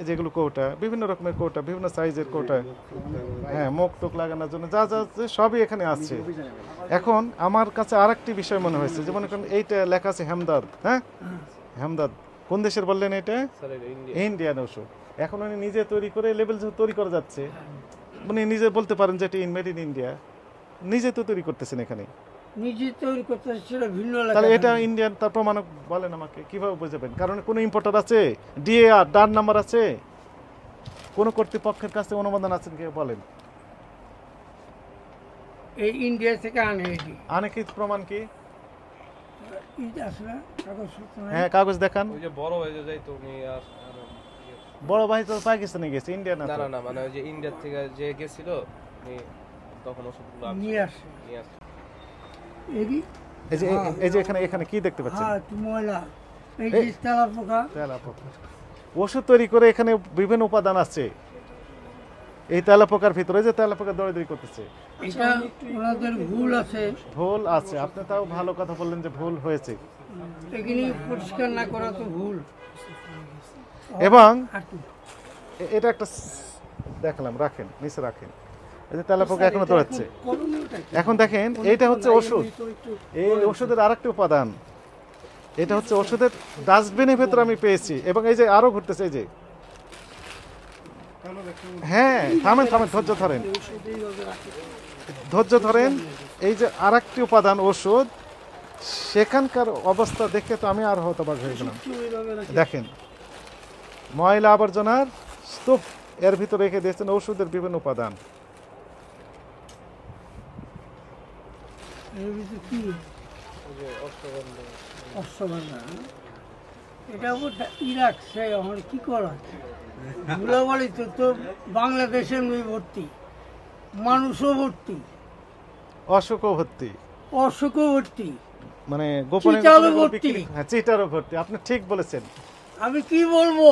যেগুলো কৌটা, বিভিন্ন রকমের কৌটা, বিভিন্ন সাইজের কৌটা, হ্যাঁ, মুখ টুক লাগানোর জন্য যা যা আছে সবই এখানে আছে। এখন আমার কাছে আরেকটি বিষয় মনে হয়েছে, যে মনে করেন এইটা লেখা আছে হেমদাদ, হ্যাঁ, হেমদাদ কোন দেশের বললেন এটা? ইন্ডিয়ান ওষুধ। এখন উনি নিজে তৈরি করে লেবেল তৈরি করা যাচ্ছে, উনি নিজে বলতে পারেন যে এটা মেড ইন ইন্ডিয়া, নিজে তো তৈরি করতেছেন এখানে, নিজে তৈরি করতে সেটা ভিন্ন তাহলে লেখা এটা থাকবে। ইন্ডিয়ান, তার প্রমাণ বলেন আমাকে, কিভাবে বুঝাবেন? কারণ কোনো ইম্পোর্টার আছে, ডিএআর ডান নাম্বার আছে, কোন কর্তৃপক্ষের কাছে অনুমোদন আছে কি বলেন? এই ইন্ডিয়া থেকে আনে এটি। আনে কি প্রমাণ কি? এটা আসলে কাগজপত্র নাই। হ্যাঁ, কাগজ দেখান। ওই যে বড় হয়ে যায় তো উনি বড় ভাই তো পাকিস্তানে গেছে, ইন্ডিয়া না না তো। না না, মানে ওই যে ইন্ডিয়া থেকে যে গেছিল উনি তখন ওষুধগুলো নিয়ে আসে নিয়ে আসছে। এটি। এই যে এই যে এখানে এখানে কি দেখতে পাচ্ছেন? হ্যাঁ, একটু ময়লা। এই এই- যে তেলা পোকা। তেলাপোকা। ওষুধ তৈরি করে এখানে বিভিন্ন উপাদান আছে, এই তেলাপোকার ভিতরে যে তেলাপোকা দৌড়াদৌড়ি করতেছে, এটা ওনাদের ভুল আছে। ভুল আছে। আপনি তাও ভালো কথা বললেন যে ভুল হয়েছে, এগুলি পরিষ্কার না করা তো ভুল। এবং হাঁটু। এটা একটা দেখালাম, রাখেন নিচে রাখেন। এই যে তেলাপোকা এখনো দৌড়াচ্ছে। করণীয়টা কি? এখন দেখেন, এইটা হচ্ছে ওষুধ, এই ওষুধের আরেকটা উপাদান, এটা হচ্ছে ওষুধের ডাস্টবিনের ভেতরে আমি পেয়েছি, এবং এই যে আরো ঘুরতেছে, এই যে, হ্যাঁ, থামেন থামেন, ধৈর্য ধরেন, ধৈর্য ধরেন। এই যে আরেকটি উপাদান ওষুধ, সেখানকার অবস্থা দেখে তো আমি আর হতবাক হয়ে গেলাম। দেখেন, ময়লা আবর্জনার স্তূপ, এর ভিতরে রেখে দিয়েছেন ওষুধের বিভিন্ন উপাদান। এর ভিতরে কি? ওই যে অশ্বগন্ধা। অশ্বগন্ধা। এটা ইরাক সে আমার কি করা? ধুলাবাড়ি তো বাংলাদেশের মেয়ে ভর্তি, মানুষও ভর্তি, অসুখও ভর্তি, অসুখও ভর্তি। মানে গোপনে চিটারও গোপনে ভর্তি। বিক্রি, হ্যাঁ, চিটারও ভর্তি। আপনি ঠিক বলেছেন। আমি কি বলবো,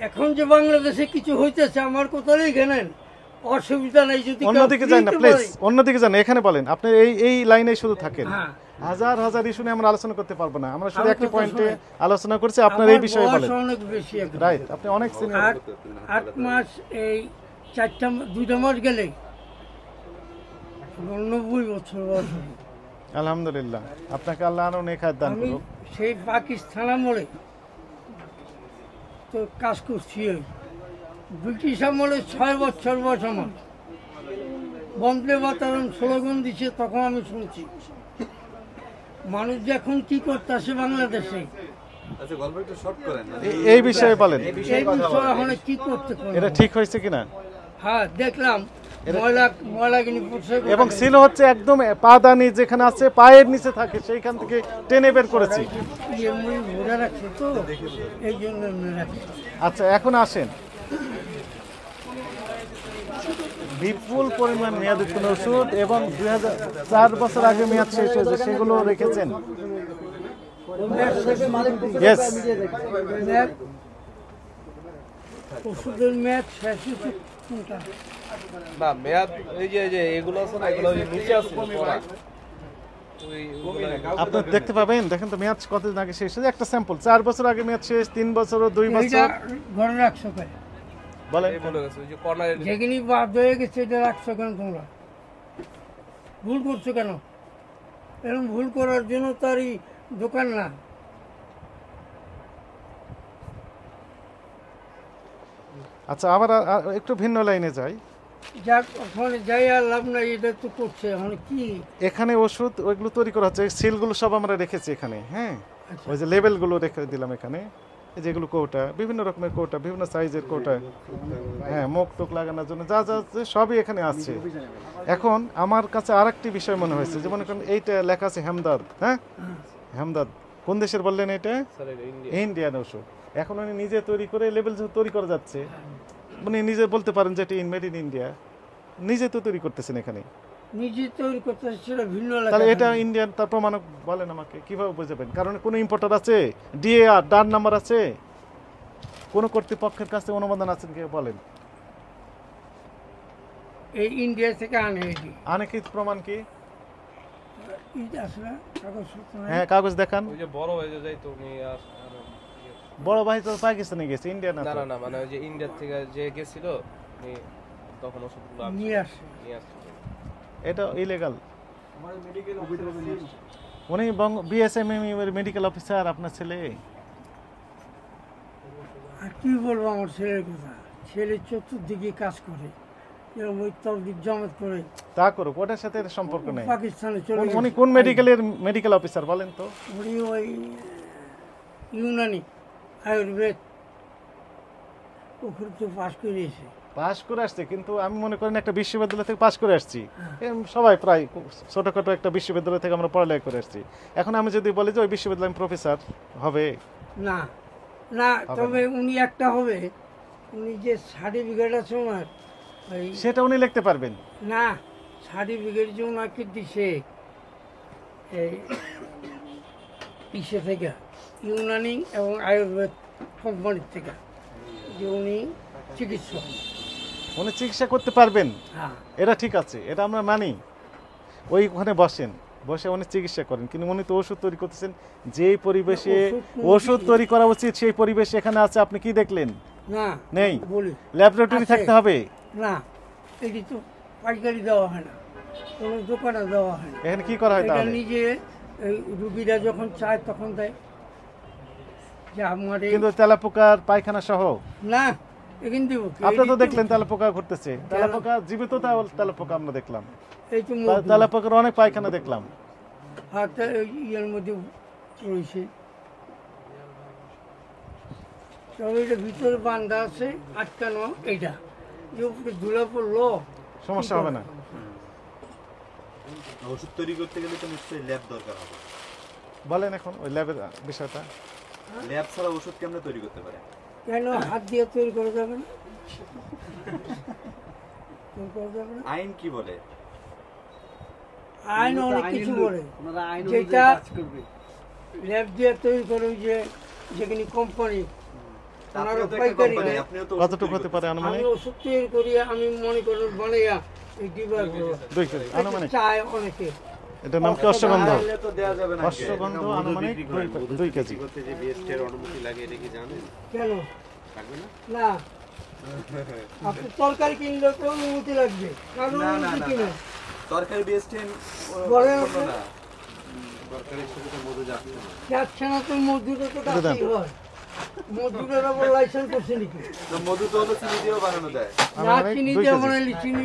এখন যে বাংলাদেশে কিছু হইতেছে আমার কোথায় ঘেনেন, অসুবিধা নেই যদি কেউ অন্যদিকে যান না কিনতে প্লিজ, পারে। অন্যদিকে যান না, এখানে বলেন। আপনি এই লাইনে শুধু থাকেন। হ্যাঁ। হাজার হাজার ইস্যু নিয়ে আমরা আলোচনা করতে পারবো না, আমরা শুধু আমার একটি কথা পয়েন্টে শোনেন। আলোচনা করছি। আপনার এই আমার বিষয়ে বয়স বলেন। অনেক বেশি এখন। রাইট, আপনি অনেক সিনিয়র। 8 মাস, এই 2টা মাস গেলে 90 বছর বয়স হবে। আলহামদুলিল্লাহ, আপনাকে আল্লাহ আরো নেক হায়াত দান আমি করুক। সেই পাকিস্তান আমলে তো কাজ করছি, ওই ব্রিটিশ আমলে 6 বছর বয়স আমার, বন্দে মাতরম স্লোগান দিছে, তখন আমি শুনছি। মানুষ যে এখন কি করতেছে বাংলাদেশে, এই বিষয়ে বলেন, এই বিষয়ে এখন কি করতে পারে? এটা ঠিক হয়েছে কিনা? হ্যাঁ, দেখলাম ময়লা কিনে পরিষ্কার করে এবং ছিল হচ্ছে একদম পাদানি যেখানে আছে পায়ের নিচে থাকে, সেইখান থেকে টেনে বের করেছি। ইয়ে মুড়ি ভরে রাখছে তো, এই জন্য এমনি রাখছে। আচ্ছা, এখন আসেন, বিপুল পরিমাণ মেয়াদ উত্তীর্ণ ওষুধ এবং 2004 বছর আগে মেয়াদ শেষ হয়েছে, সেগুলো রেখেছেন। Yes. মেয়াদ, ওষুধের মেয়াদ শেষ হচ্ছে কোনটা? না মেয়াদ, এই যে এগুলো আছে না, এগুলো ওই যে নিচে আছে পড়া। আপনি দেখতে পাবেন, দেখেন তো মেয়াদ কতদিন আগে শেষ হয়েছে। একটা স্যাম্পল 4 বছর আগে মেয়াদ শেষ, 3 বছর ও 2 এইটা বছর, ঘরে রাখছো কেন? বলেন। এই বলে গেছে ওই যে কর্নারের যেখানে বাদ হয়ে গেছে এটা রাখছো কেন তোমরা? ভুল করছো কেন? এরকম ভুল করার জন্য তারই দোকান না। আচ্ছা, আবার একটু ভিন্ন লাইনে যাই। যাক, ওখানে যাই আর লাভ নাই, এটা তো করছে এখন কি? এখানে ওষুধ ওইগুলো তৈরি করা হচ্ছে, সিলগুলো সব আমরা রেখেছি এখানে, হ্যাঁ, ওই যে লেবেলগুলো রেখে দিলাম এখানে, এই যেগুলো কৌটা, বিভিন্ন রকমের কৌটা, বিভিন্ন সাইজের কৌটা, হ্যাঁ, মুখ টুক লাগানোর জন্য যা যা আছে সবই এখানে আছে। এখন আমার কাছে আরেকটি বিষয় মনে হয়েছে, যে মনে করেন এইটা লেখা আছে হেমদাদ, হ্যাঁ, হেমদাদ কোন দেশের বললেন এটা? ইন্ডিয়ান ওষুধ। এখন উনি নিজে তৈরি করে লেবেল তৈরি করা যাচ্ছে, উনি নিজে বলতে পারেন যে এটা মেড ইন ইন্ডিয়া, নিজে তো তৈরি করতেছেন এখানে, নিজে তৈরি করতে সেটা ভিন্ন লেখা তাহলে এটা থাকবে। ইন্ডিয়ান, তার প্রমাণ বলেন আমাকে, কিভাবে বুঝাবেন? কারণ কোনো ইম্পোর্টার আছে, ডিএআর ডান নাম্বার আছে, কোন কর্তৃপক্ষের কাছে অনুমোদন আছে কি বলেন? এই ইন্ডিয়া থেকে আনে এটি। আনে কি প্রমাণ কি? এটা আসলে কাগজপত্র নাই। হ্যাঁ, কাগজ দেখান। ওই যে বড় হয়ে যায় তো উনি বড় ভাই তো পাকিস্তানে গেছে, ইন্ডিয়া না না তো। না না মানে ওই যে ইন্ডিয়া থেকে যে গেছিল উনি তখন ওষুধগুলো নিয়ে আসে। নিয়ে আসছিল। এটা ইলিগাল। উনি বিএসএমএম এর মেডিকেল অফিসার আপনার ছেলে। আর কি বলবো আমার ছেলের কথা, ছেলে চতুর্দিকে কাজ করে, এরকম ওই তবলিগ জমাত করে তা করুক, ওটার সাথে এর সম্পর্ক নেই। পাকিস্তানে চলে উনি গেছে। কোন মেডিকেলের মেডিকেল অফিসার বলেন তো? উনি ওই ইউনানি আয়ুর্বেদ ওখানে তো পাশ করে এসে। পাশ করে আসছে, কিন্তু আমি মনে করেন একটা বিশ্ববিদ্যালয় থেকে পাশ করে আসছি। সবাই প্রায় ছোটখাটো একটা বিশ্ববিদ্যালয় থেকে আমরা পড়ালেখা করে আসছি। এখন আমি যদি বলি যে ওই বিশ্ববিদ্যালয় প্রফেসর হবে, না না, হবে তবে উনি একটা হবে, উনি যে সার্টিফিকেট আছে ওনার, ওই সেটা উনি লিখতে পারবেন। না সার্টিফিকেট যে ওনাকে দিছে এই ইসে থেকে, ইউনানি এবং আয়ুর্বেদ কোম্পানির থেকে, যে উনি চিকিৎসক। উনি চিকিৎসা করতে পারবেন, হ্যাঁ, এটা ঠিক আছে, এটা আমরা মানি। ওইখানে বসে উনি চিকিৎসা করেন, কিন্তু উনি তো ওষুধ তৈরি করতেছেন যেই পরিবেশে ওষুধ তৈরি করা উচিত সেই পরিবেশ এখানে আছে। আপনি কি দেখলেন? না নেই। বলি ল্যাবরেটরি আছে। থাকতে হবে। না, এটি তো পাইকারি দেওয়া হয় না, কোনো দোকানে দেওয়া হয় না, এখানে কি করা হয় এটা তাহলে? নিজে এই রুগীরা যখন চায় তখন দেয়। যে আমার এই- কিন্তু তেলাপোকার পায়খানা সহ না এখান দিব আপনি তো দেখলেন তেলাপোকা ঘুরতেছে, তেলাপোকা জীবিত তেলাপোকা আমরা দেখলাম, এই তো মধু। তেলাপোকার অনেক পায়খানা দেখলাম। হাতটা এই ইয়ের মধ্যে রয়েছে, তবে এটা ভিতরে বান্ধা আছে আটকানো, এইটা যে উপরে ধুলা পড়লো সমস্যা হবে না। ওষুধ তৈরি করতে গেলে তো নিশ্চয়ই ল্যাব দরকার হবে। বলেন এখন ওই ল্যাবের বিষয়টা। ল্যাব ছাড়া ওষুধ কেমনে তৈরি করতে পারে? কেন হাত দিয়ে তৈরি করা যাবে না? তৈরি করা যাবে না? আইন কি বলে? আইন অনেক কিছু বলে, যেটা ল্যাব দিয়ে তৈরি করে, ওই যে যেখানে কোম্পানি ওনারা আপনিও তো একটা পাইকারি কোম্পানি, নেয়। আপনিও তো কতটুকু হতে পারে আমি আনুমানিক? ওষুধ তৈরি করি, আমি মনে করি বানাইয়া এই ডিবাগুলো 2 কেজি আনুমানিক। চায় অনেকে। এটার নাম কি? অশ্বগন্ধা। তাহলে তো দেয়া যাবে না। অশ্বগন্ধা আনুমানিক 2 কেজি। করতে যে বিএসটির অনুমতি লাগে এটা কি জানেন? কেন লাগবে না? না, আপনি তরকারি কিনলে তো অনুমতি লাগবে, কারণ না, না, অনুমতি না, কিনে না। তরকারি বিএসটিএন বলেন না। সরকারের সাথে তো মধু যাচ্ছে না। যাচ্ছে না, তো মজদুরে তো এটা দেন। কাছেই হয়, মজদুরের আবার লাইসেন্স করছে নাকি? তো মধু তো হলো চিনি দিয়েও বানানো যায়। না, আনুমানিক চিনি 2 দিয়ে কেজি। বানাইলে চিনি